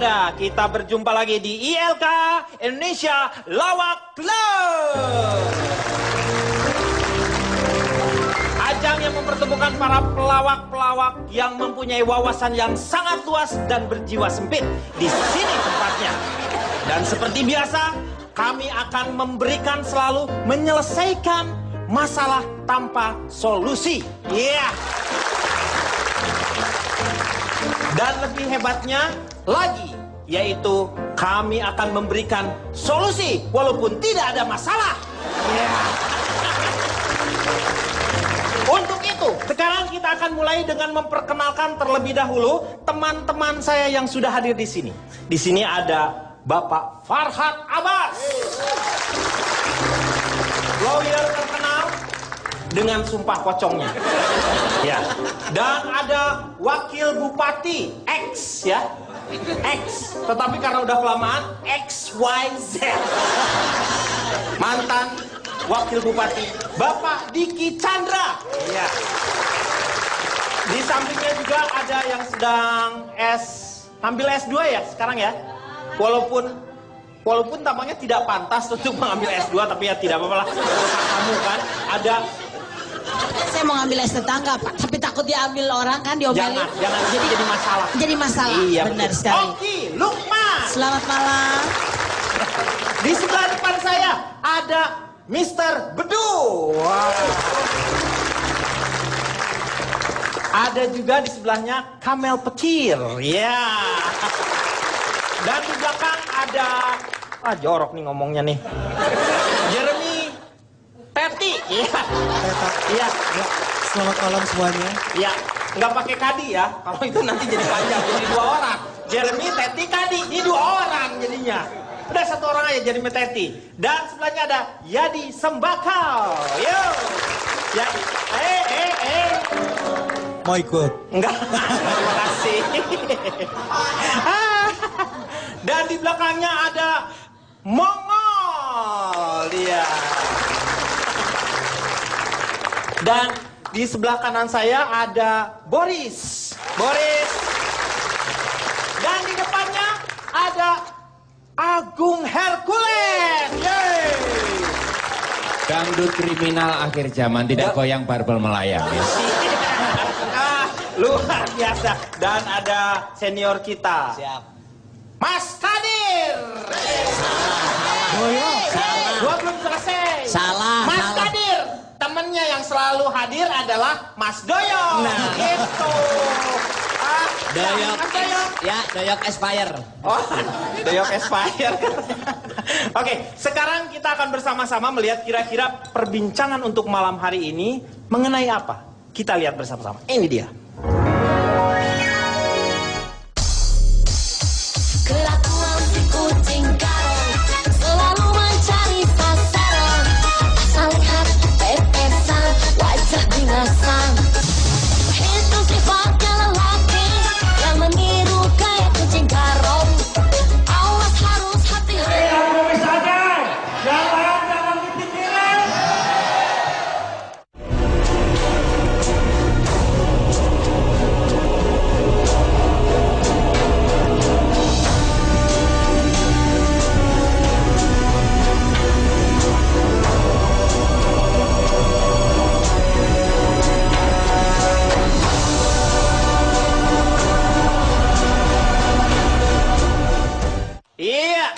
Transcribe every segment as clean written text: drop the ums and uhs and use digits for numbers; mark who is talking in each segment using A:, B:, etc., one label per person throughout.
A: Waspada, kita berjumpa lagi di ILK Indonesia Lawak Club. Ajang yang mempertemukan para pelawak-pelawak yang mempunyai wawasan yang sangat luas dan berjiwa sempit. Di sini tempatnya. Dan seperti biasa, kami akan memberikan selalu menyelesaikan masalah tanpa solusi. Iya. Dan lebih hebatnya lagi, yaitu kami akan memberikan solusi walaupun tidak ada masalah. Yeah. Untuk itu, sekarang kita akan mulai dengan memperkenalkan terlebih dahulu teman-teman saya yang sudah hadir di sini. Di sini ada Bapak Farhad Abbas, lawyer terkenal dengan sumpah pocongnya. Ya. Dan ada Wakil Bupati X, ya. X, tetapi karena udah kelamaan XYZ. Mantan Wakil Bupati Bapak Diki Chandra. Ya. Di sampingnya juga ada yang sedang ambil S2 ya sekarang ya. Walaupun tampaknya tidak pantas untuk mengambil S2, tapi ya tidak apa-apa lah. Kamu kan ada.
B: Saya mau ngambil es tetangga, Pak, tapi takut diambil orang kan, diomelin.
A: Jangan jadi masalah.
B: Jadi masalah. Iya, benar sekali.
A: Oki Lukman.
B: Selamat malam.
A: Di sebelah depan saya ada Mr. Bedu. Wow. Ada juga di sebelahnya Kamel Petir. Ya. Dan di belakang ada jorok nih ngomongnya nih. Jeremy Teti. Iya. Iya.
C: Selamat malam semuanya.
A: Iya. Nggak pakai kadi ya. Kalau itu nanti jadi panjang, jadi 2 orang. Jeremy, Teti, Kadi. Ini 2 orang jadinya. Udah 1 orang aja Jeremy, Teti. Dan sebelahnya ada Yadi Sembakau. Yo. Yadi.
C: Mau ikut?
A: Enggak. Terima kasih. Dan di belakangnya ada Mongol. Dia. Dan di sebelah kanan saya ada Boris. Dan di depannya ada Agung Hercules. Yeay.
D: Dangdut kriminal akhir zaman, tidak goyang barbel melayang. Ya.
A: Luar biasa. Dan ada senior kita.
B: Siap.
A: Mas Kadir. Gua belum selesai.
B: Salah.
A: Mas Kadir. Temennya yang selalu hadir adalah Mas Doyok.
B: Nah.
A: Gitu.
B: Doyok.
A: Mas Doyok.
B: Ya, Doyok Aspire.
A: Oh, Doyok Aspire. Oke, sekarang kita akan bersama-sama melihat kira-kira perbincangan untuk malam hari ini mengenai apa. Kita lihat bersama-sama. Ini dia.
E: Kelakuan si kucing garong selalu mencari sasaran. Asal lihat pepesan wajah binasan. Itu sifatnya lelaki yang meniru kayak kucing garong. Awas harus hati-hati.
A: Iya.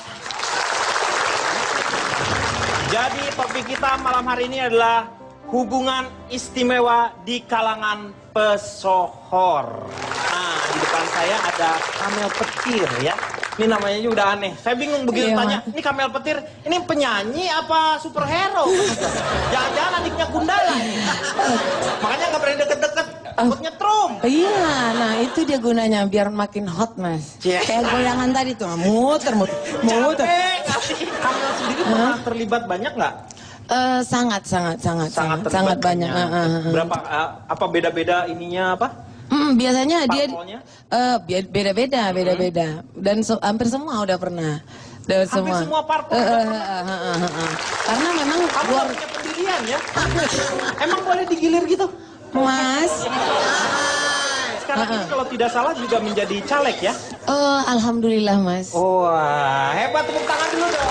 A: Jadi topik kita malam hari ini adalah hubungan istimewa di kalangan pesohor. Nah, di depan saya ada Kamel Petir ya. Ini namanya juga udah aneh. Saya bingung begitu tanya, ini Kamel Petir, ini penyanyi apa superhero? Jangan-jangan adiknya Gundala. Makanya nggak berani deket-deket, takutnya trum.
F: Iya, nah itu dia gunanya biar makin hot, Mas.
A: Yeah.
F: Kayak goyangan tadi tuh, muter.
A: Capek kasih. Kamel sendiri pernah terlibat banyak nggak?
F: Sangat
A: terlibat
F: banyak.
A: Berapa apa beda-beda ininya apa?
F: Biasanya dia
A: Parpolnya?
F: beda-beda. Dan hampir semua udah pernah.
A: Hampir semua parpol.
F: Karena memang
A: Kamu nggak punya pendirian ya? Emang boleh digilir gitu?
F: Mas,
A: sekarang ini kalau tidak salah juga menjadi caleg ya?
F: Oh, alhamdulillah Mas.
A: Wah, hebat, tepuk tangan dulu dong.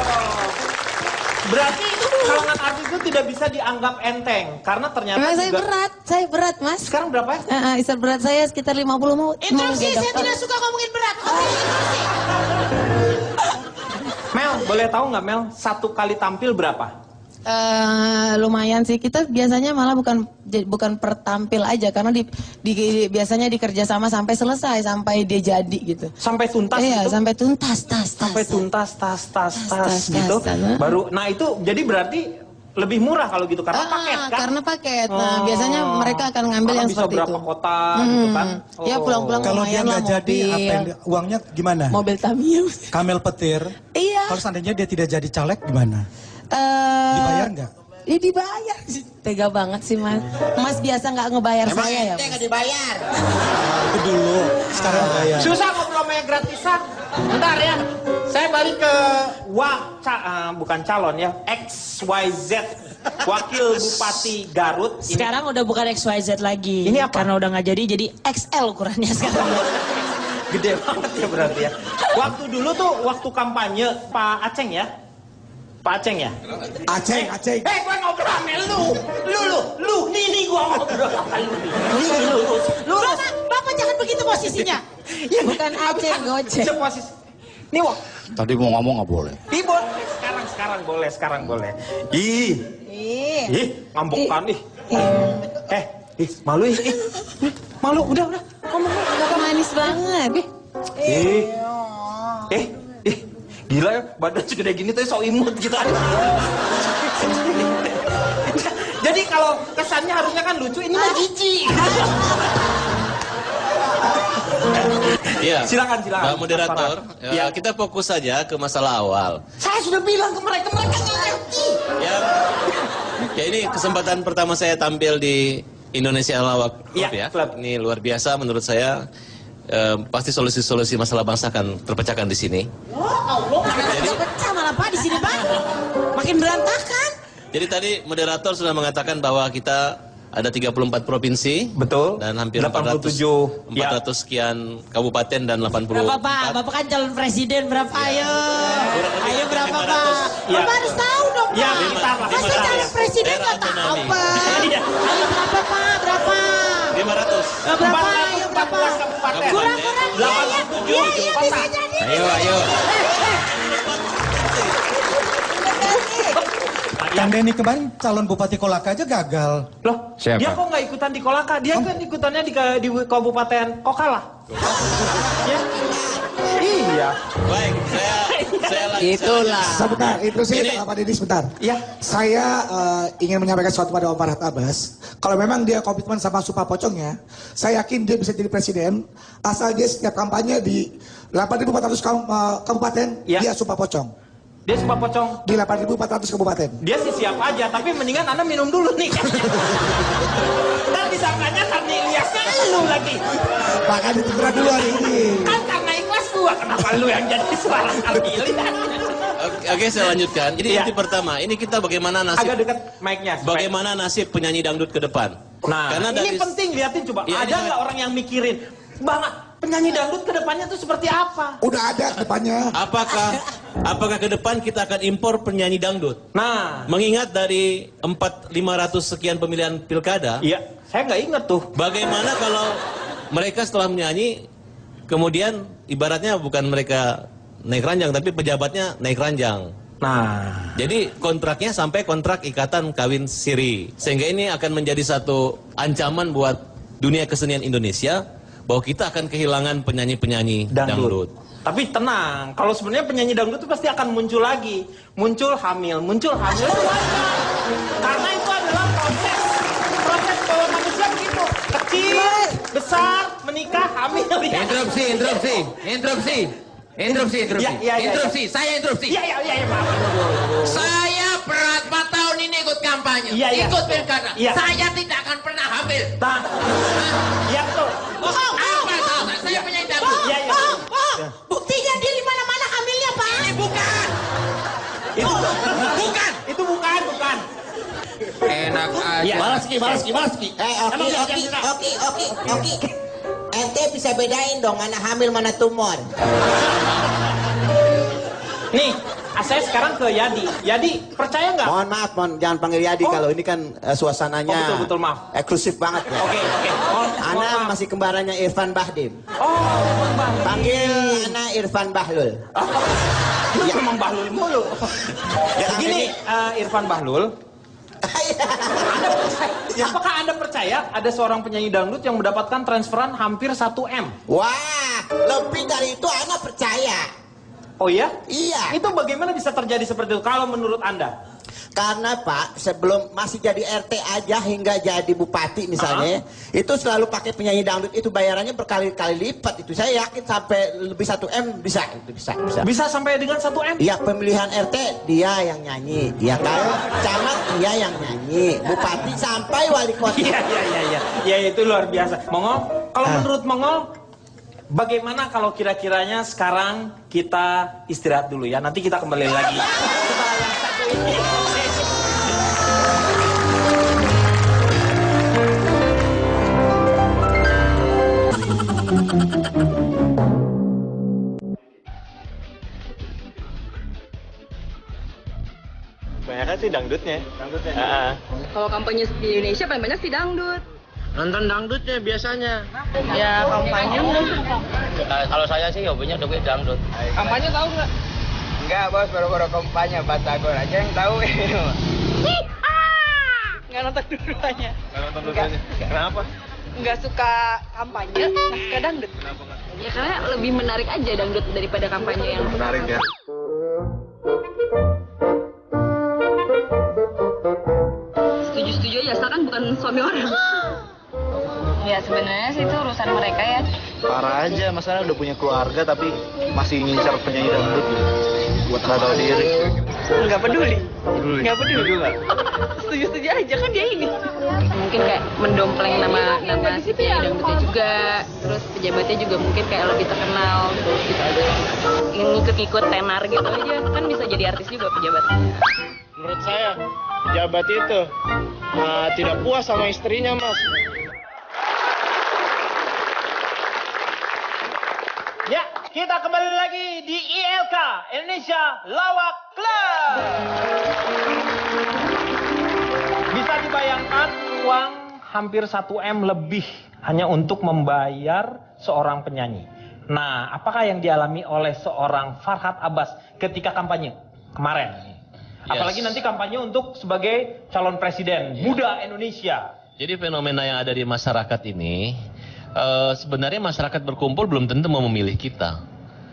A: Berarti kalangan artis itu tidak bisa dianggap enteng karena ternyata
F: Emang
A: juga
F: saya berat Mas.
A: Sekarang berapa ya?
F: Isar berat saya sekitar 50 mau.
B: Interupsi,
F: mau
B: saya tidak suka ngomongin berat. Oke, interupsi.
A: Mel, boleh tahu nggak Mel, satu kali tampil berapa?
F: Lumayan sih, kita biasanya malah bukan per tampil aja karena biasanya dikerja sama sampai selesai, sampai dia jadi gitu.
A: Sampai tuntas
F: Iya,
A: gitu?
F: sampai tuntas,
A: Sampai tuntas, tas gitu.
F: tas.
A: Baru, nah itu jadi berarti lebih murah kalau gitu karena paket kan?
F: Karena paket. Nah, biasanya mereka akan ngambil yang
A: bisa
F: seperti
A: berapa
F: itu.
A: kota gitu kan?
F: Ya pulang-pulang
C: Kalau dia
F: lumayan lah
C: nggak jadi, uangnya gimana?
F: mobil Tamiya.
C: Kamel petir.
F: Iya.
C: Kalau seandainya dia tidak jadi caleg gimana? Dibayar nggak?
F: Ya dibayar sih. Tega banget sih Mas. Mas biasa nggak ngebayar saya ya Mas?
B: Nggak dibayar.
C: Itu dulu, sekarang bayar.
A: Susah ngobrol sama yang gratisan. Bentar ya, saya balik ke bukan calon ya, XYZ, Wakil Bupati Garut. Ini
B: Sekarang udah bukan XYZ lagi.
A: Ini apa?
B: Karena udah nggak jadi XL ukurannya sekarang.
A: gede banget ya berarti ya. Waktu dulu tuh, waktu kampanye Pak Aceng ya. Pak Aceng ya?
C: Aceng.
A: Gue ngobrol sama lu, nih gua ngobrol sama lu. Lu.
B: Bapak jangan begitu posisinya.
A: Ya,
F: Bukan Aceh, Gojek.
A: Itu posisi. Nih, Wak.
G: Tadi mau ngomong nggak boleh.
A: Ih, sekarang boleh. Ih, ngambekkan ih. Malu ih. Malu, udah. Ngomong.
F: Manis banget.
A: Gila ya, badan segede gini tuh sok imut gitu. Jadi kalau kesannya harusnya kan lucu, ini mah jijik.
H: Iya.
A: Silakan.
H: Mbak moderator,
A: Ya.
H: kita fokus saja ke masalah awal.
A: Saya sudah bilang ke mereka nggak ngerti.
H: Ya ini kesempatan pertama saya tampil di Indonesia Lawak Club
A: Ya,
H: ya.
A: klub.
H: Ini luar biasa menurut saya. Pasti solusi-solusi masalah bangsa akan terpecahkan di sini.
B: Allah, jadi pecah malah Pak di sini Pak. Makin berantakan.
H: Jadi tadi moderator sudah mengatakan bahwa kita ada 34 provinsi.
A: Betul.
H: Dan hampir
A: 87,
H: 400 sekian kabupaten dan 80.
B: Berapa Pak? Bapak kan calon presiden berapa? Ayo. Ayo berapa Pak?
A: Ya.
B: Bapak harus tahu dong Pak.
A: Ya, bentar lah,
B: Masa
A: bentar
B: calon
A: ya.
B: presiden nggak
H: Era
B: tahu
H: tsunami.
B: Pak?
A: Iya.
B: Ayo berapa Pak? Berapa?
H: 500.
B: Berapa? Ayo berapa?
A: 414 kabupaten.
B: Kurang-kurang iya.
A: 87
B: Iya bisa jadi.
D: Ayo.
C: Kang Denny kemarin calon Bupati Kolaka aja gagal.
A: Loh,
D: Siapa?
A: dia kok nggak ikutan di Kolaka? Dia kan ikutannya di Kabupaten Kokala. Ya. Iya.
H: Baik, saya
F: Itulah.
I: Sebentar, itu sih
H: Ini-
I: Pak Deddy sebentar.
A: Ya.
I: Saya ingin menyampaikan sesuatu pada Om Farhad Abbas. Kalau memang dia komitmen sama Sumpah Pocongnya, saya yakin dia bisa jadi presiden asal dia setiap kampanye di 8.400 kabupaten
A: Ya.
I: dia Sumpah Pocong.
A: Dia suka pocong.
I: Di 8.400 kabupaten.
A: Dia sih siap aja, tapi mendingan Anda minum dulu nih. Dan disangkanya karena Ilyasnya lu lagi.
I: Makanya diteguran dulu hari ini.
A: Kan karena ikhlas gua, kenapa lu yang jadi suara kali?
H: Oke, saya lanjutkan. Jadi
A: Iya.
H: inti pertama, ini kita bagaimana
A: Agak
H: nasib
A: dekat mic-nya.
H: bagaimana nasib penyanyi dangdut ke depan.
A: Nah,
H: Karena
A: ini
H: dari
A: penting liatin coba.
H: Iya,
A: Ada
H: ini
A: nggak orang yang mikirin, Bang, penyanyi dangdut ke depannya tuh seperti apa?
I: Udah ada depannya.
H: apakah ke depan kita akan impor penyanyi dangdut?
A: Nah,
H: Mengingat dari 500 sekian pemilihan pilkada,
A: iya, saya nggak inget tuh.
H: bagaimana kalau mereka setelah menyanyi, kemudian ibaratnya bukan mereka naik ranjang, tapi pejabatnya naik ranjang.
A: Nah,
H: Jadi kontraknya sampai kontrak ikatan kawin siri. Sehingga ini akan menjadi satu ancaman buat dunia kesenian Indonesia, bahwa kita akan kehilangan penyanyi-penyanyi dangdut.
A: Tapi tenang, kalau sebenarnya penyanyi dangdut itu pasti akan muncul lagi. Muncul hamil itu wajar. Karena itu adalah proses bahwa manusia begitu. Kecil, besar, menikah, hamil. Ya.
D: Interupsi.
A: Ya.
D: Saya interupsi.
A: Iya, maaf.
D: Saya berat 4 tahun ini ikut kampanye,
A: Iya.
D: ikut pilkada.
A: Iya.
D: Saya tidak akan pernah hamil.
A: Nah, iya betul.
B: Bohong,
D: Apa salah? Saya penyanyi dangdut.
A: Iya.
B: bohong. Buktinya dia di mana-mana hamilnya Pak.
D: Ini bukan.
A: Itu bukan.
D: Enak aja.
A: Iya.
I: Oki.
A: Emang dia yang kena?
G: RT bisa bedain dong mana hamil mana tumor.
A: Nih, saya sekarang ke Yadi. Yadi, percaya nggak?
J: Mohon maaf, jangan panggil Yadi kalau ini kan suasananya
A: betul, maaf.
J: eksklusif banget ya.
A: Oke.
J: Ana masih kembarannya Irfan Bahdim. Panggil Ana Irfan Bahlul.
A: Ya, memang Bahlul mulu. Begini, Irfan Bahlul. Apakah Anda percaya ada seorang penyanyi dangdut yang mendapatkan transferan hampir 1 M?
G: Wah, lebih dari itu Ana percaya.
A: Oh iya?
G: Iya.
A: Itu bagaimana bisa terjadi seperti itu kalau menurut Anda?
J: Karena Pak, sebelum masih jadi RT aja hingga jadi bupati misalnya, itu selalu pakai penyanyi dangdut, itu bayarannya berkali-kali lipat itu. Saya yakin sampai lebih 1 M bisa, itu bisa.
A: Bisa sampai dengan 1 M?
J: Iya, pemilihan RT dia yang nyanyi, dia kalau camat dia yang nyanyi, bupati sampai wali kota.
A: Iya. Ya itu luar biasa. Mongol, kalau menurut Mongol, bagaimana kalau kira-kiranya sekarang kita istirahat dulu ya, nanti kita kembali lagi. Setelah yang satu ini.
K: Banyak sih dangdutnya.
L: Kalau kampanye di Indonesia paling banyak sih dangdut.
K: Nonton dangdutnya biasanya.
L: Ya kampanye.
K: Kalau saya sih hobinya dangdut.
L: Kampanye tahu nggak?
K: Enggak bos, baru-baru kampanye Batagor aja yang tahu.
L: Nggak nonton dua-duanya.
K: Nggak nonton dua-duanya. Kenapa?
L: Nggak suka kampanye, nggak suka dangdut. Ya karena lebih menarik aja dangdut daripada kampanye yang
K: menarik ya.
L: Setuju aja, asalkan bukan suami orang. Ya sebenarnya sih itu urusan mereka ya.
K: Parah aja, masalah udah punya keluarga tapi masih ngincar penyanyi dangdut gitu. Buat nggak tahu diri.
L: Nggak peduli.
K: Nggak peduli juga.
L: Setuju aja kan dia ini. Mungkin kayak mendompleng nama si penyanyi dangdutnya juga. Terus pejabatnya juga mungkin kayak lebih terkenal gitu. Ngikut-ngikut tenar gitu aja. Kan bisa jadi artis juga pejabatnya.
K: Menurut saya pejabat itu tidak puas sama istrinya mas.
A: Ya, kita kembali lagi di ILK Indonesia Lawak Club. Bisa dibayangkan uang hampir 1 M lebih hanya untuk membayar seorang penyanyi. Nah, apakah yang dialami oleh seorang Farhad Abbas ketika kampanye kemarin? Yes. Apalagi nanti kampanye untuk sebagai calon presiden muda Indonesia.
H: Jadi fenomena yang ada di masyarakat ini, sebenarnya masyarakat berkumpul belum tentu mau memilih kita.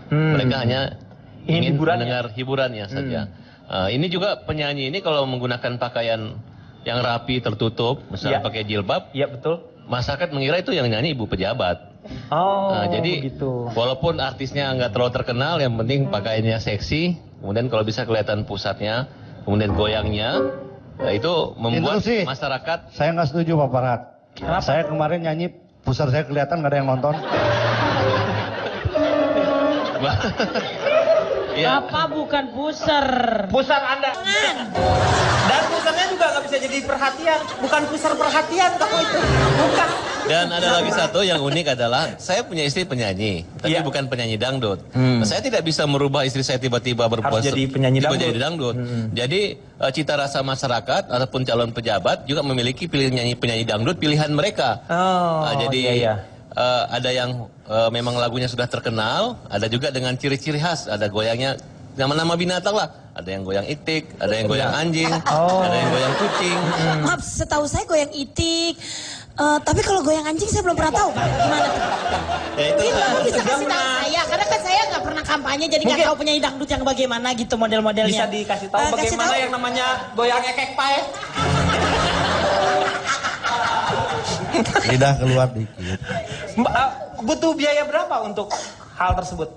H: Mereka hanya ingin mendengar hiburannya saja. Ini juga penyanyi ini kalau menggunakan pakaian yang rapi tertutup, misalnya pakai jilbab,
A: iya betul.
H: Masyarakat mengira itu yang nyanyi ibu pejabat. Jadi begitu. Walaupun artisnya nggak terlalu terkenal, yang penting pakaiannya seksi, kemudian kalau bisa kelihatan pusatnya, kemudian goyangnya, itu membuat masyarakat.
M: Saya nggak setuju Pak Farhad. Saya kemarin nyanyi, pusat saya kelihatan nggak ada yang nonton.
B: Ya. Apa bukan pusar?
A: Pusar Anda. Dan pusarnya juga nggak bisa jadi perhatian. Bukan pusar perhatian kamu itu. Bukan.
H: Dan ada lagi satu yang unik adalah saya punya istri penyanyi, tapi bukan penyanyi dangdut. Saya tidak bisa merubah istri saya tiba-tiba berpuas
A: jadi penyanyi
H: dangdut. Jadi cita rasa masyarakat ataupun calon pejabat juga memiliki penyanyi dangdut pilihan mereka. Ada yang memang lagunya sudah terkenal, ada juga dengan ciri-ciri khas, ada goyangnya nama-nama binatang lah. Ada yang goyang itik, ada yang goyang anjing, ada yang goyang kucing.
B: Maaf, setahu saya goyang itik. Tapi kalau goyang anjing saya belum pernah tahu, Pak. Gimana tuh?
H: Ya itu
B: Kamu bisa kasih tahu saya, karena kan saya nggak pernah kampanye, jadi nggak tahu penyanyi dangdut yang bagaimana gitu model-modelnya.
A: Bisa dikasih tahu bagaimana yang namanya goyang ekek pae?
M: Lidah keluar dikit.
A: Butuh biaya berapa untuk hal tersebut?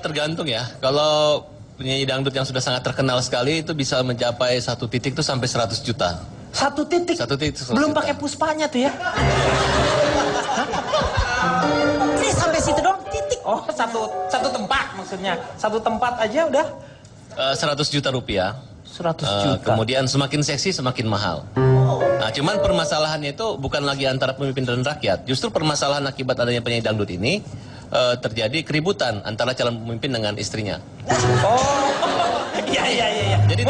H: Tergantung ya. Kalau penyanyi dangdut yang sudah sangat terkenal sekali itu bisa mencapai satu titik tuh sampai 100 juta.
A: Satu titik? Belum pakai puspanya tuh ya?
B: Ini sampai situ dong, titik.
A: Oh, satu tempat maksudnya. Satu tempat aja udah?
H: 100 juta rupiah.
A: 100 juta.
H: Kemudian semakin seksi semakin mahal. Nah, cuman permasalahannya itu bukan lagi antara pemimpin dan rakyat. Justru permasalahan akibat adanya penyanyi dangdut ini terjadi keributan antara calon pemimpin dengan istrinya.
A: Iya.
H: Jadi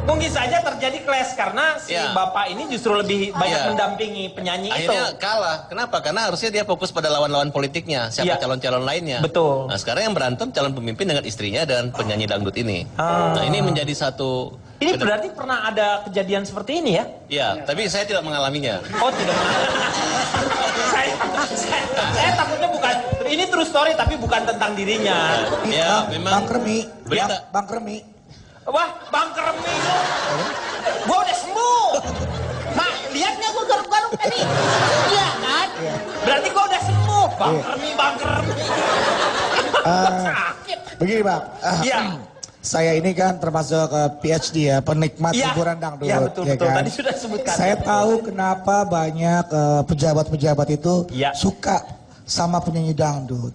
A: mungkin saja terjadi clash karena si bapak ini justru lebih banyak mendampingi penyanyi
H: akhirnya kalah. Kenapa? Karena harusnya dia fokus pada lawan-lawan politiknya, siapa calon-calon lainnya.
A: Betul.
H: Nah, sekarang yang berantem calon pemimpin dengan istrinya dan penyanyi dangdut ini. Nah, ini menjadi satu.
A: Ini berarti pernah ada kejadian seperti ini ya?
H: Iya, tapi saya tidak mengalaminya.
A: Oh, tidak mengalaminya. saya takutnya bukan, ini true story tapi bukan tentang dirinya.
H: Ya, memang.
I: Bang Kremi.
H: Berita.
I: Bang Kremi.
A: Wah, Bang Kremi lu. Gua udah sembuh. Mak, lihatnya gua garuk-garuk tadi. Iya kan? Berarti gua udah sembuh. Bang Kremi. Sakit.
I: Begini Bang.
A: Iya.
I: Saya ini kan termasuk PhD ya, penikmat hiburan dangdut.
A: Iya betul.
I: Kan?
A: Tadi sudah sebutkan.
I: Saya tahu kenapa banyak pejabat-pejabat itu suka sama penyanyi dangdut.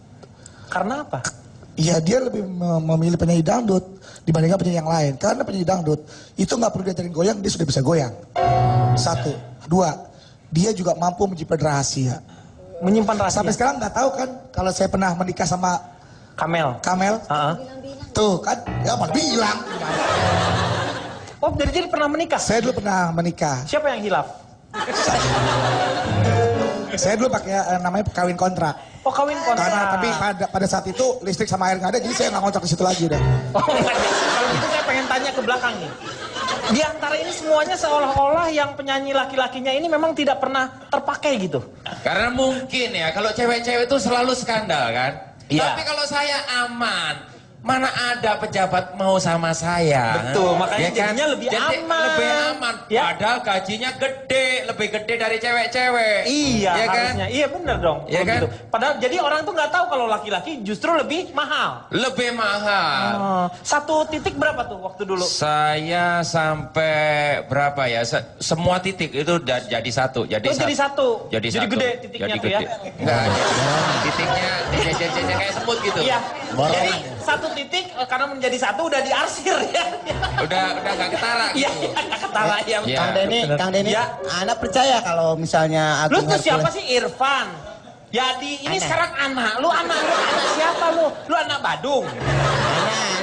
A: Karena apa?
I: Iya, dia lebih memilih penyanyi dangdut dibandingkan penyanyi yang lain. Karena penyanyi dangdut itu nggak perlu diajarin goyang, dia sudah bisa goyang. 1, 2, dia juga mampu menyimpan rahasia.
A: Menyimpan rahasia.
I: Sampai sekarang nggak tahu kan kalau saya pernah menikah sama
A: Kamel.
I: Tuh kan, ya mau bilang.
A: Oh, jadi pernah menikah?
I: Saya dulu pernah menikah.
A: Siapa yang hilaf?
I: Saya dulu pakai namanya kawin kontrak.
A: Oh, kawin kontrak.
I: Karena tapi pada saat itu listrik sama air nggak ada, jadi saya nggak ngontrak di situ lagi udah.
A: Oh, enggak. Kalau gitu saya pengen tanya ke belakang nih. Di antara ini semuanya seolah-olah yang penyanyi laki-lakinya ini memang tidak pernah terpakai gitu.
D: Karena mungkin ya, kalau cewek-cewek itu selalu skandal kan.
A: Iya.
D: Tapi kalau saya aman. Mana ada pejabat mau sama saya?
A: Betul, makanya
D: ya kan?
A: jadinya lebih aman.
D: Lebih aman. Ya? Padahal gajinya gede, lebih gede dari cewek-cewek.
A: Iya,
D: ya
A: harusnya.
D: Kan?
A: Iya benar dong.
D: Ya kan?
A: Gitu. Padahal jadi orang tuh nggak tahu kalau laki-laki justru lebih mahal.
D: Lebih mahal.
A: Satu titik berapa tuh waktu dulu?
D: Saya sampai berapa ya? Semua titik itu jadi satu. Jadi satu.
A: Jadi gede titiknya tuh ya?
D: Enggak, titiknya kayak semut gitu.
A: Iya. Jadi satu titik karena menjadi satu udah diarsir ya.
D: Udah gak ketara gitu.
A: Iya, gak ketara ya.
J: Kang Denny, Ana percaya kalau misalnya
A: Lu tuh siapa sih? Irfan. Jadi ini sekarang anak siapa lu? Lu anak Badung.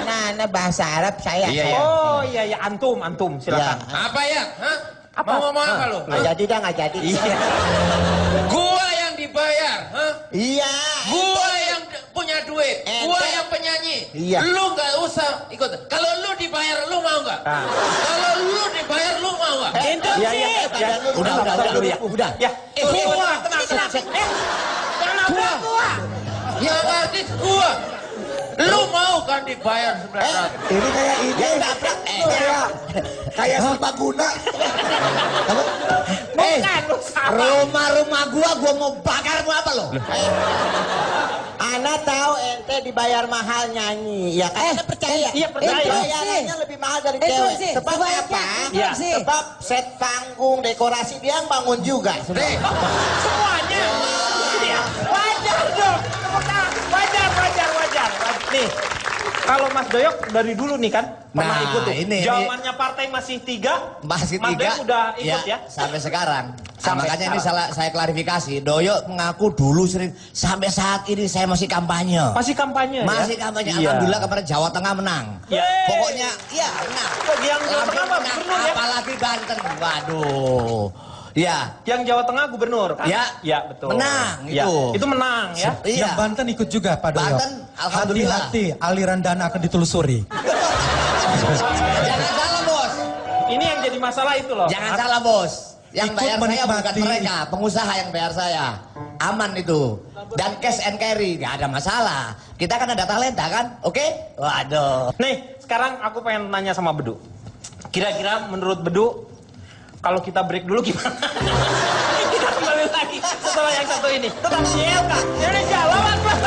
J: Anak bahasa Arab saya.
A: Oh iya antum silakan.
D: Apa ya? Hah?
J: Apa?
D: Mau ngomong apa lu?
J: Nggak jadi dah, nggak jadi.
A: Iya.
D: Gua yang dibayar, hah?
J: Iya.
D: Gua yang punya duit, gua yang penyanyi.
J: Iya.
D: Lu nggak usah ikut. Kalau lu dibayar, lu mau nggak? Kalau lu dibayar, lu mau nggak?
A: Iya. Udah. Ya. Tenang. Gua.
D: Yang artis gua. Lu mau kan dibayar 900?
I: Ini kayak kayak serbaguna.
J: Bukan, rumah gua mau bakar mau apa lo? Ana tahu ente dibayar mahal nyanyi, ya kan? Ana percaya.
A: Iya percaya.
J: Bayarannya lebih mahal dari cewek. Sebab apa? Sebab set panggung, dekorasi dia yang bangun juga.
A: Semuanya. Wajar dong. Wajar. Nih, kalau Mas Doyok dari dulu nih kan pernah ikut tuh. Zamannya partai masih 3.
N: Masih 3.
A: Mas Doyok udah ikut ya?
N: Sampai sekarang. Makanya ini saya klarifikasi. Doyok mengaku dulu sering sampai saat ini saya masih kampanye.
A: Masih kampanye.
N: Alhamdulillah kemarin Jawa Tengah menang. Pokoknya menang.
A: Yang Jawa Tengah apa? Gubernur ya?
N: Apalagi Banten. Waduh. Ya.
A: Yang Jawa Tengah gubernur kan? Ya, betul.
N: Menang itu.
A: Itu menang ya.
C: Yang Banten ikut juga Pak Doyok.
N: Banten, alhamdulillah.
C: Hati-hati aliran dana akan ditelusuri.
N: Jangan salah bos.
A: Ini yang jadi masalah itu loh.
N: Jangan salah bos. Yang
C: Ikut
N: bayar saya bukan
C: menikmati.
N: mereka, pengusaha yang bayar saya. Aman itu. Dan cash and carry, gak ada masalah. Kita kan ada talenta kan, oke? Waduh.
A: Nih, sekarang aku pengen nanya sama Bedu. Kira-kira menurut Bedu, kalau kita break dulu gimana? Kita kembali lagi setelah yang satu ini. Tetap di LK Indonesia Lawan Club.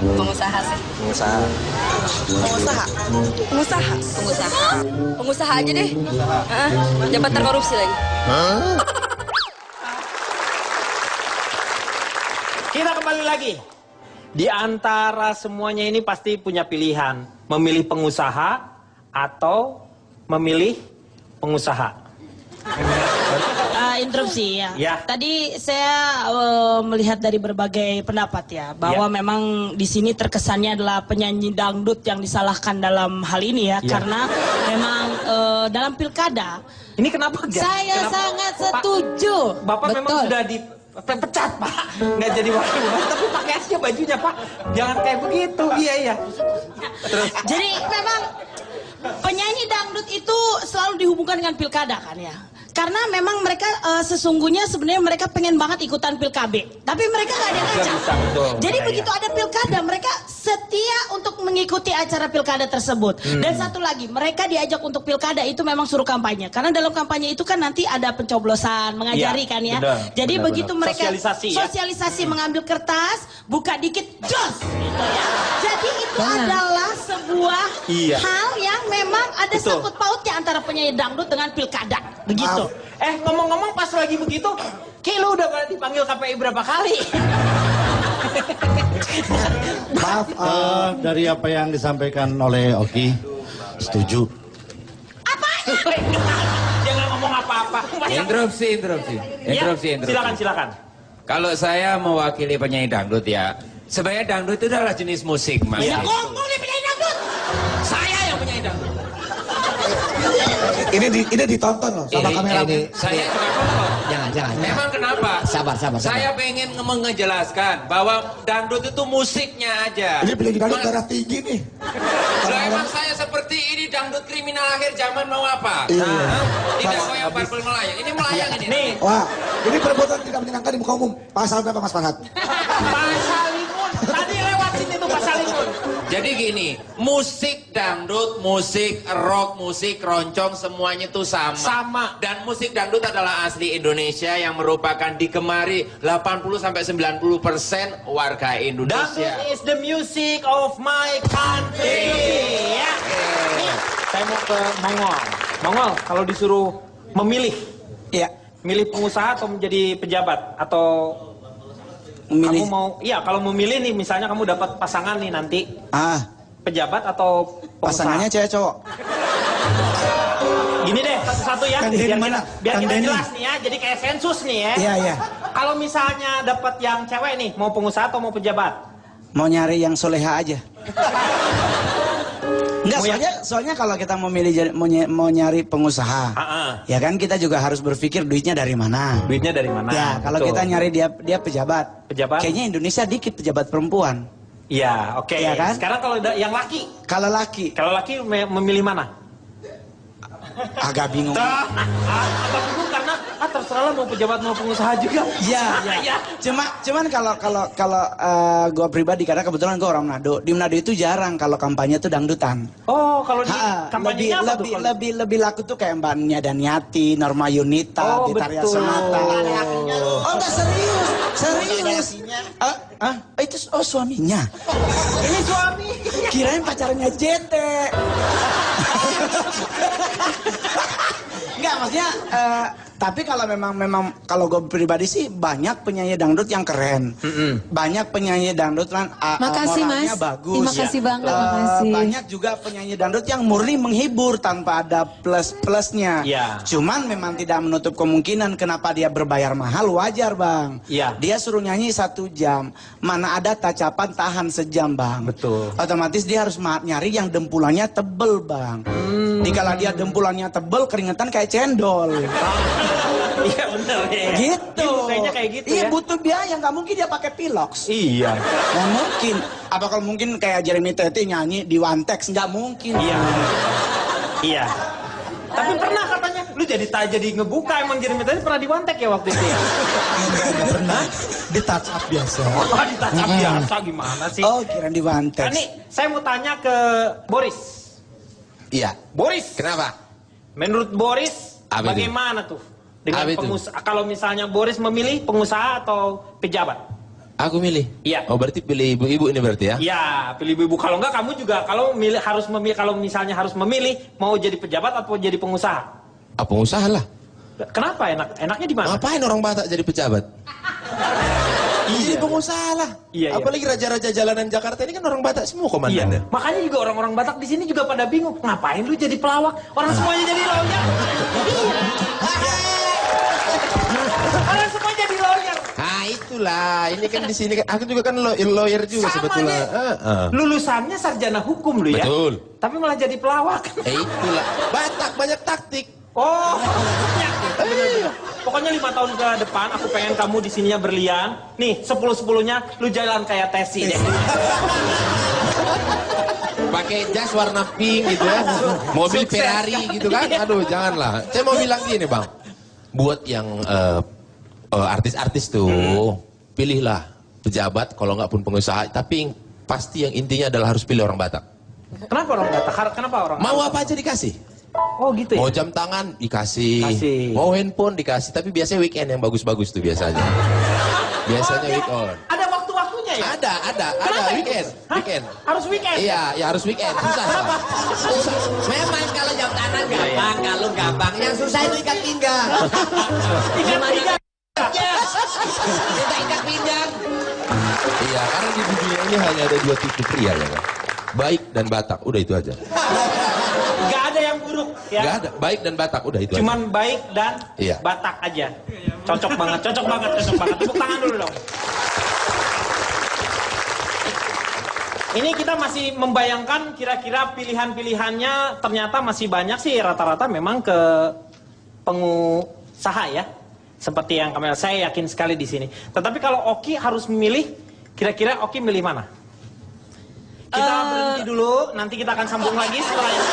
L: Pengusaha sih. Pengusaha
O: aja deh. Jabatan korupsi lagi.
A: Kita kembali lagi. Di antara semuanya ini pasti punya pilihan. Memilih pengusaha atau memilih pengusaha.
B: Interupsi ya.
A: Ya.
B: Tadi saya melihat dari berbagai pendapat ya bahwa memang di sini terkesannya adalah penyanyi dangdut yang disalahkan dalam hal ini ya, karena memang dalam pilkada.
A: Ini kenapa?
B: Saya sangat setuju.
A: Bapak memang sudah dipecat Pak, nggak jadi wakil bupati, tapi pakai aja bajunya Pak. Jangan kayak begitu. Iya. Terus.
B: Jadi memang penyanyi dangdut itu selalu dihubungkan dengan pilkada kan ya. Karena memang mereka sesungguhnya sebenarnya mereka pengen banget ikutan pilkada, tapi mereka nggak ada yang ngajak. Jadi begitu ada pilkada, mereka setia untuk mengikuti acara pilkada tersebut. Dan satu lagi, mereka diajak untuk pilkada itu memang suruh kampanye. Karena dalam kampanye itu kan nanti ada pencoblosan, mengajari kan ya. Jadi begitu mereka sosialisasi mengambil kertas, buka dikit, jos, gitu ya. Jadi itu adalah sebuah hal yang memang ada sangkut pautnya antara penyanyi dangdut dengan pilkada, begitu.
A: Ngomong-ngomong pas lagi begitu, Ki lu udah dipanggil KPI berapa kali?
M: Maaf, dari apa yang disampaikan oleh Oki, setuju.
A: Jangan ngomong apa-apa.
D: Interupsi.
A: Silakan.
D: Kalau saya mewakili penyanyi dangdut ya, sebenarnya dangdut itu adalah jenis musik, Mas.
B: Ya ngomong nih penyanyi dangdut.
A: Saya yang penyanyi dangdut.
I: Ini ditonton loh sama kamera.
D: Saya juga nonton.
N: Jangan.
D: Memang kenapa?
N: Sabar.
D: Saya pengen mengejelaskan bahwa dangdut itu musiknya aja.
I: Ini penyanyi dangdut darah tinggi nih.
D: Loh, emang saya seperti ini dangdut kriminal akhir zaman mau apa? Tidak goyang barbel melayang. Ini melayang ini. Nih.
I: Wah, ini perbuatan tidak menyenangkan di muka umum. Pasal berapa Mas Farhad?
A: Pasal Limun. Tadi lewat sini tuh Pasal Limun.
D: Jadi gini, musik dangdut, musik rock, musik roncong semuanya itu sama. Dan musik dangdut adalah asli Indonesia yang merupakan digemari 80-90% warga Indonesia.
A: Dangdut is the music of my country. Ya. Nih, saya mau ke Mongol. Mongol, kalau disuruh memilih, milih pengusaha atau menjadi pejabat atau kamu mau, kalau memilih nih, misalnya kamu dapat pasangan nih nanti, pejabat atau pengusaha?
C: Pasangannya cewek cowok.
A: Gini deh, satu-satu ya, biar kita jelas nih ya, jadi kayak sensus nih ya.
C: Iya.
A: Kalau misalnya dapat yang cewek nih, mau pengusaha atau mau pejabat?
C: Mau nyari yang soleha aja. Enggak, soalnya kalau kita mau nyari pengusaha, ya kan kita juga harus berpikir duitnya dari mana. Ya, kalau kita nyari dia pejabat. Kayaknya Indonesia dikit pejabat perempuan.
A: Iya, oke.
C: Ya kan?
A: Sekarang kalau yang laki?
C: Kalau laki
A: memilih mana?
C: Agak bingung.
A: Agak bingung karena terserah lah mau pejabat mau pengusaha juga.
C: Iya. Cuman kalau gue pribadi karena kebetulan gue orang Manado. Di Manado itu jarang kalau kampanye tuh dangdutan.
A: Oh, kalau di kampanyenya apa tuh?
C: Lebih laku tuh kayak Mbak Nia Daniati, Norma Yunita, Gitaria Sonata. Oh, enggak serius. Itu suaminya.
A: Ini suami.
C: Kirain pacarnya JT. Enggak, maksudnya tapi kalau memang kalau gue pribadi sih banyak penyanyi dangdut yang keren. Banyak penyanyi dangdut kan
F: makasih
C: moralnya
F: Mas.
C: bagus.
F: Terima kasih banget, makasih.
C: Banyak juga penyanyi dangdut yang murni menghibur tanpa ada plus-plusnya. Cuman memang tidak menutup kemungkinan kenapa dia berbayar mahal, wajar Bang. Dia suruh nyanyi 1 jam, mana ada tacapan tahan sejam Bang.
A: Betul.
C: Otomatis dia harus nyari yang dempulannya tebel Bang. Dikala dia dempulannya tebel, keringetan kayak cendol.
A: Iya benar ya.
C: Gitu.
A: Kayaknya kayak gitu
C: iya,
A: ya.
C: butuh biaya, nggak mungkin dia pakai pilox.
A: Iya.
C: Nggak mungkin. Apa kalau mungkin kayak Jeremy Teti nyanyi di One Text? Nggak mungkin.
A: Iya. Tapi pernah katanya, lu jadi ngebuka emang Jeremy Teti pernah di One Text ya waktu itu ya?
C: Nggak pernah. Di touch up biasa.
A: Oh, di touch up biasa gimana sih?
C: Oh, kira di One Text.
A: Nah, nih, saya mau tanya ke Boris.
D: Iya.
A: Boris.
D: Kenapa?
A: Menurut Boris, bagaimana tuh? Dengan pengusaha, kalau misalnya Boris memilih pengusaha atau pejabat?
D: Aku milih.
A: Iya.
D: Oh berarti pilih ibu-ibu ini berarti ya?
A: Iya, pilih ibu-ibu. Kalau enggak kamu juga kalau kalau misalnya harus memilih mau jadi pejabat atau jadi pengusaha?
D: Ah, pengusaha lah.
A: Kenapa enaknya di mana?
D: Ngapain orang Batak jadi pejabat? Jadi pengusaha lah.
A: Iya.
D: Apalagi raja-raja jalanan Jakarta ini kan orang Batak semua komandannya.
A: Iya. Makanya juga orang-orang Batak di sini juga pada bingung. Ngapain lu jadi pelawak? Orang semuanya jadi lawyer. Orang semua jadi lawyer.
D: Nah itulah, ini kan di sini kan aku juga kan lawyer juga
A: sama
D: sebetulnya.
A: Lulusannya sarjana hukum lu ya.
D: Betul.
A: Tapi malah jadi pelawak.
D: Itulah. Batak banyak taktik.
A: Oh, bener-bener. Pokoknya 5 tahun ke depan aku pengen kamu di sininya berlian. Nih, 10-10-nya lu jalan kayak Tesi deh.
D: Pakai jas warna pink gitu ya. Mobil
A: Sukses.
D: Ferrari gitu kan. Aduh, janganlah. Saya mau bilang gini, Bang. Buat yang artis-artis tuh, pilihlah pejabat kalau nggak pun pengusaha, tapi pasti yang intinya adalah harus pilih orang Batak.
A: Kenapa orang Batak? Kenapa orang
D: Mau apa aja dikasih.
A: Oh gitu ya?
D: Mau jam tangan dikasih, mau handphone dikasih, tapi biasanya weekend yang bagus-bagus tuh biasanya. Biasanya weekend.
A: Ada waktu-waktunya ya?
D: Ada weekend. Weekend.
A: Harus weekend?
D: Iya, ya harus weekend. Susah.
A: Kenapa?
N: Susah. Memang kalau jam tangan gampang, kalau gampang. Yang susah itu ikat pinggang.
A: Ikat pinggang.
N: Kita ikat pinggang.
D: Iya, karena di dunia ini hanya ada 2 tipe pria ya kan. Baik dan Batak, udah itu aja.
A: Gak ada yang buruk ya?
D: Gak ada, baik dan Batak, udah itu
A: Cuman
D: aja.
A: baik dan
D: Iya.
A: Batak aja. Cocok banget. Tepuk tangan dulu dong. Ini kita masih membayangkan kira-kira pilihan-pilihannya ternyata masih banyak sih, rata-rata memang ke pengusaha ya. Seperti yang saya yakin sekali di sini. Tetapi kalau Oki harus memilih, kira-kira Oki milih mana? Kita berhenti dulu, nanti kita akan sambung lagi setelah yang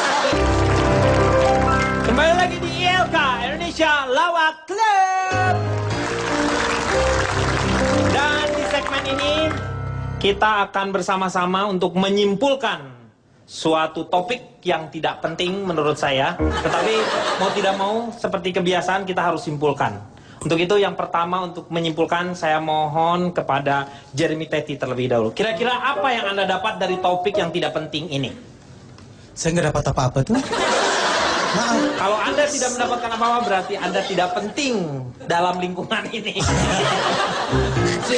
A: kembali lagi di ILK Indonesia Lawak Club. Dan di segmen ini kita akan bersama-sama untuk menyimpulkan suatu topik yang tidak penting menurut saya, tetapi mau tidak mau seperti kebiasaan kita harus simpulkan. Untuk itu yang pertama untuk menyimpulkan saya mohon kepada Jeremy Teti terlebih dahulu. Kira-kira apa yang Anda dapat dari topik yang tidak penting ini?
C: Saya nggak dapat apa-apa tuh.
A: Kalau Anda tidak mendapatkan apa-apa berarti Anda tidak penting dalam lingkungan ini.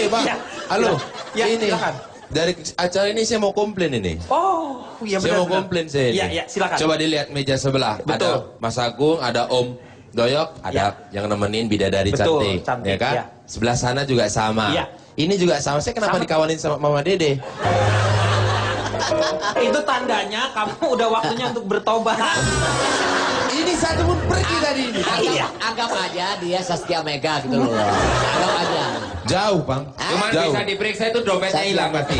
D: Bang.
A: Ya,
D: Halo.
A: Ya,
D: ini.
A: silakan.
D: Dari acara ini saya mau komplain ini.
A: Oh, iya benar.
D: Saya mau komplain saya ini.
A: Iya, silakan.
D: Coba dilihat meja sebelah.
A: Betul.
D: Ada Mas Agung, ada Om Doyok, ada yang nemenin bidadari
A: Betul,
D: cantik, ya kan?
A: ya.
D: Sebelah sana juga sama.
A: Iya.
D: Ini juga sama. Saya kenapa dikawanin sama Mama Dede?
A: Itu tandanya kamu udah waktunya untuk bertobat.
N: Ini satu pun pergi dari ini.
A: Iya.
N: Anggap aja dia Saskia Mega gitu loh. Anggap aja.
D: Jauh, Bang.
J: Cuman bisa diperiksa itu dompetnya hilang pasti.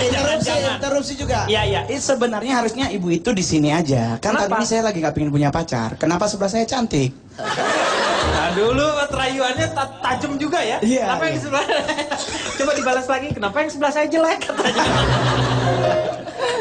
C: Interupsi juga.
A: Iya.
C: Sebenarnya harusnya ibu itu di sini aja. Kan tadi ini saya lagi nggak pengen punya pacar. Kenapa sebelah saya cantik?
A: Nah dulu rayuannya tajam juga ya.
C: Iya.
A: Kenapa yang sebelah? Coba dibalas lagi. Kenapa yang sebelah saya jelek? Katanya.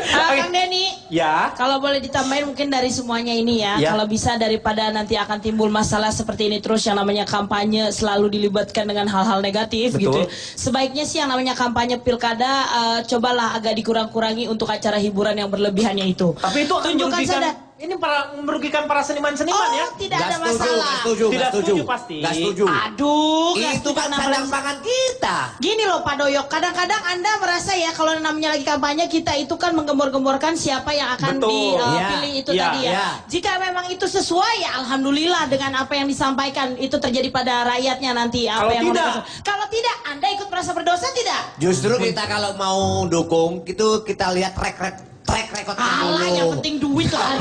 B: Kang Denny,
A: Ya.
B: kalau boleh ditambahin mungkin dari semuanya ini ya,
A: Ya.
B: kalau bisa daripada nanti akan timbul masalah seperti ini terus yang namanya kampanye selalu dilibatkan dengan hal-hal negatif.
A: Betul.
B: Gitu. Sebaiknya sih yang namanya kampanye pilkada cobalah agak dikurang-kurangi untuk acara hiburan yang berlebihannya itu.
A: Tapi itu akan
B: tunjukkan
A: merugikan,
B: saja.
A: ini merugikan para seniman-seniman ya.
B: Tidak ada masalah.
A: Tidak setuju pasti.
N: Gak setuju.
B: Aduh,
N: Itu kan sandang pangan kita.
B: Gini loh Pak Doyok, kadang-kadang Anda merasa ya kalau namanya lagi kampanye kita itu kan menggembor-gemborkan siapa yang akan
A: Betul.
B: dipilih itu
A: Ya,
B: tadi ya.
N: ya.
B: Jika memang itu sesuai ya alhamdulillah dengan apa yang disampaikan itu terjadi pada rakyatnya nanti apa
A: Kalau
B: yang
A: tidak?
B: Kalau tidak Anda ikut merasa berdosa tidak?
N: Justru kita kalau mau dukung itu kita lihat track record
B: Alah yang penting duit lah.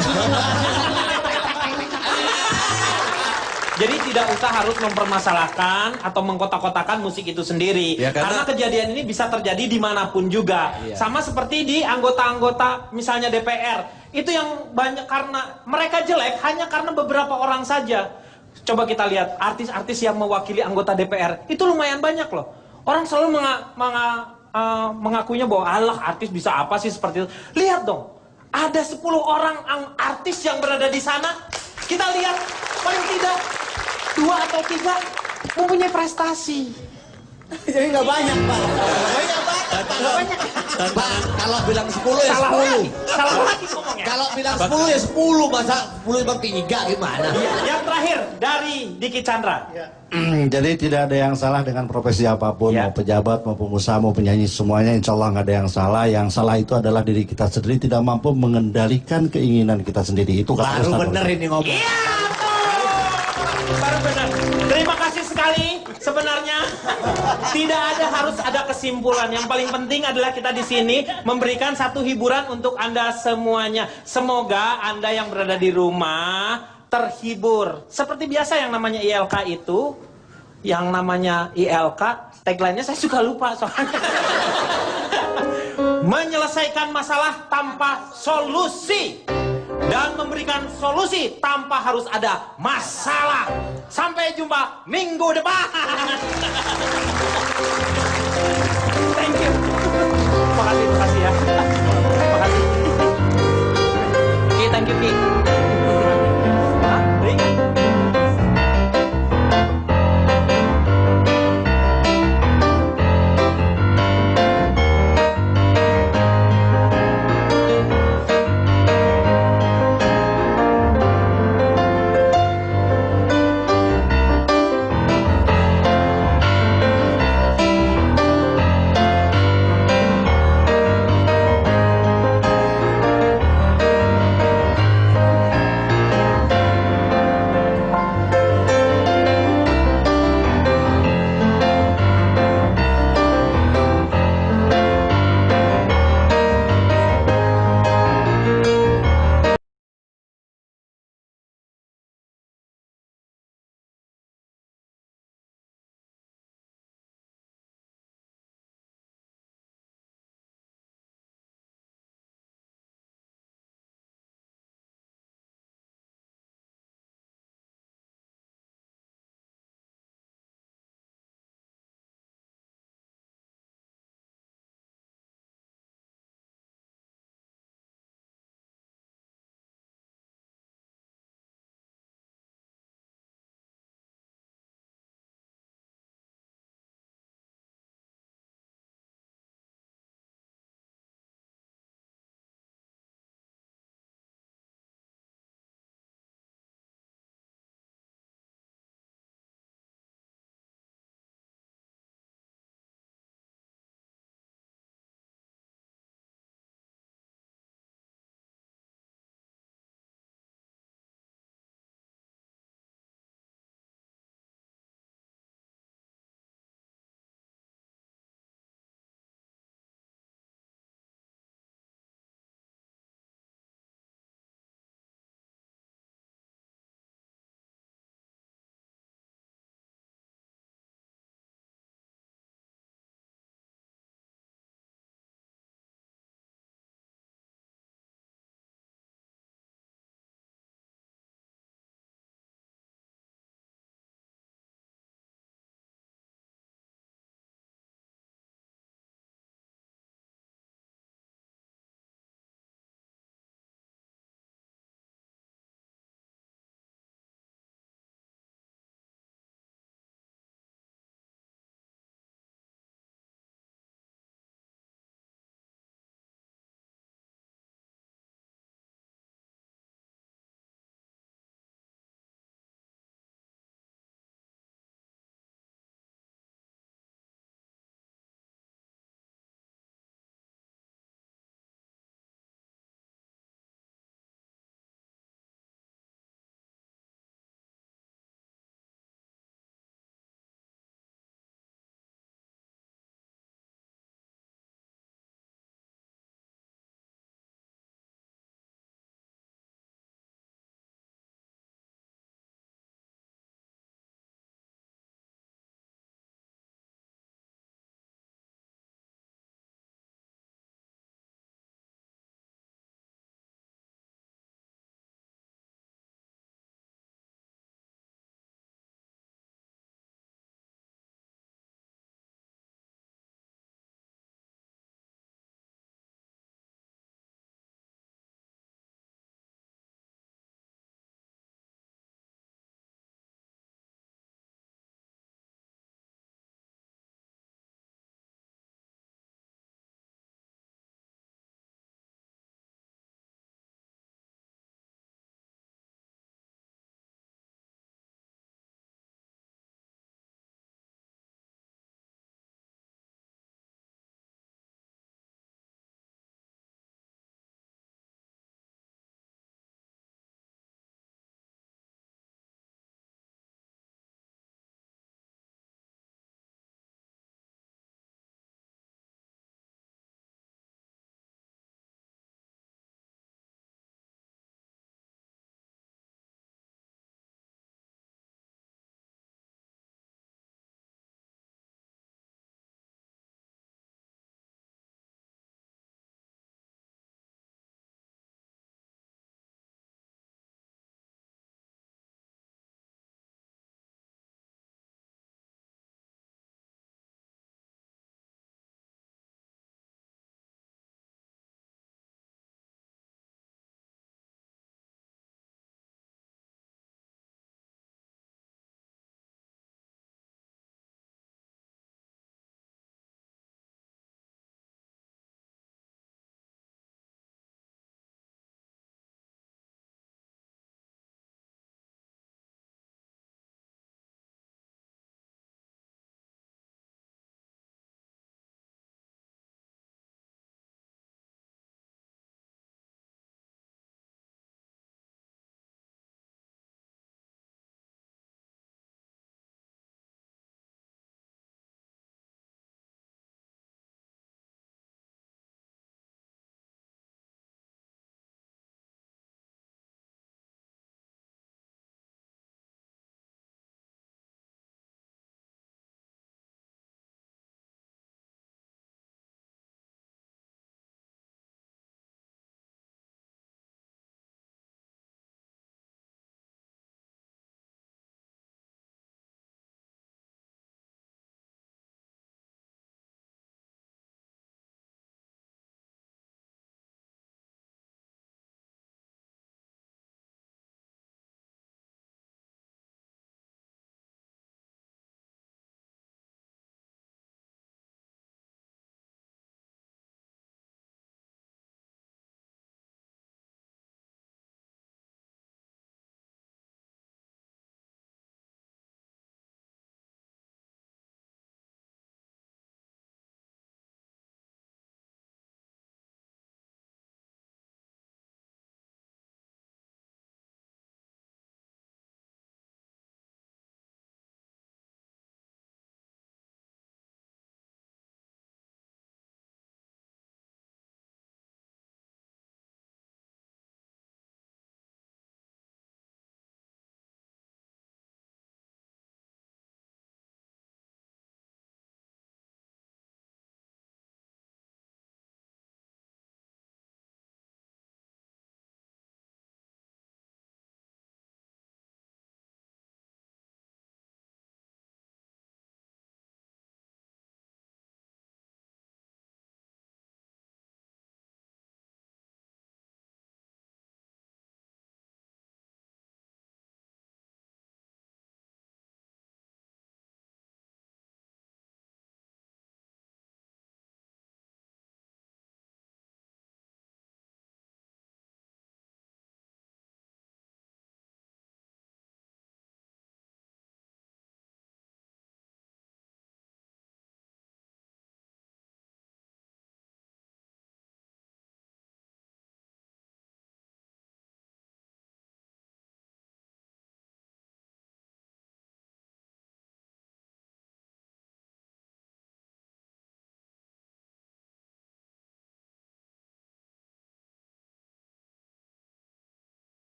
A: Jadi tidak usah harus mempermasalahkan atau mengkotak-kotakan musik itu sendiri.
D: Ya,
A: karena kejadian ini bisa terjadi dimanapun juga.
D: Iya.
A: Sama seperti di anggota-anggota misalnya DPR. Itu yang banyak karena mereka jelek hanya karena beberapa orang saja. Coba kita lihat artis-artis yang mewakili anggota DPR. Itu lumayan banyak loh. Orang selalu mengakuinya bahwa Allah artis bisa apa sih seperti itu. Lihat dong. Ada 10 orang artis yang berada di sana. Kita lihat paling tidak 2 atau 3 mempunyai prestasi.
J: Jadi nggak banyak, Pak.
N: Pak, kalau bilang 10 ya 10.
A: Salah lagi ngomongnya.
N: Kalau bilang 10 ya 10, masa 10 bang 3 gimana?
A: Yang terakhir dari Diki Chandra.
M: Jadi tidak ada yang salah dengan profesi apapun, mau pejabat, mau pengusaha, mau penyanyi, semuanya insya Allah nggak ada yang salah. Yang salah itu adalah diri kita sendiri tidak mampu mengendalikan keinginan kita sendiri. Itu
N: baru bener ini ngomong.
A: Iya, baru benar. Terima kasih sekali. Sebenarnya tidak harus ada kesimpulan. Yang paling penting adalah kita di sini memberikan satu hiburan untuk Anda semuanya. Semoga Anda yang berada di rumah terhibur. Seperti biasa yang namanya ILK itu, yang namanya ILK, tagline-nya saya juga lupa soalnya. Menyelesaikan masalah tanpa solusi. Dan memberikan solusi tanpa harus ada masalah. Sampai jumpa minggu depan. Thank you. Makasih ya. Makasih. Oke, thank you, Ki.